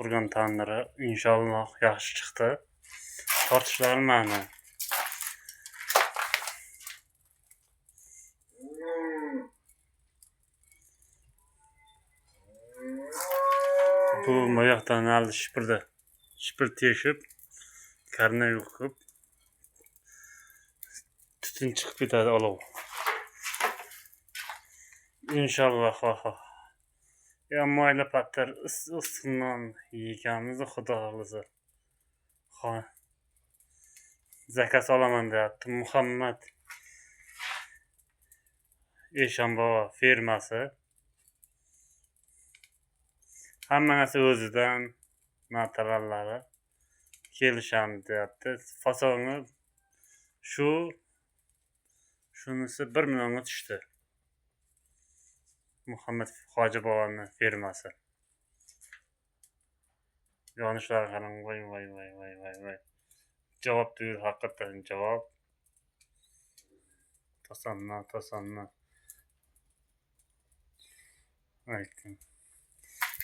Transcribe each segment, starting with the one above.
Qurgan tandiri inshaalloh yaxshi chiqdi. Tortishlari mana. Bu moyoqdan aldi shipirdi. Shipir teshib, karna yoqib, tutun chiqib ketadi olov. İnşallah. Ya mayla patlar ısından yiyeceğimizi Xudo xohlasa. Zakas olaman deyapti Muhammad Eshonbobo firmasi. Hamma narsa o'zidan, materiallari kelishamiz deyapti. Fasoni shunisi 1 millionga tushdi. Muhammad Hoji boboning firmasi. Yonishlari qarang, voy. Javob deyil, haqiqatan javob. Tasanno. Aytdim.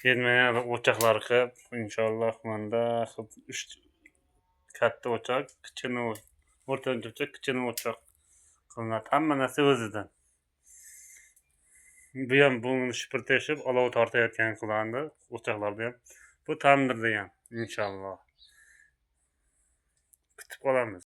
Yetmayadi o'choqlar qilib, inshaalloh manda qilib 3 katta o'choq, kichkina o'rtancha o'choq, kichkina o'choq qilinadi. Hamma narsa o'zidan. Bu ham buni shipir teshib, olov tortayotgan qilindi, o'choqlarda ham. Bu tandirda ham inshaalloh. Kutib qolamiz.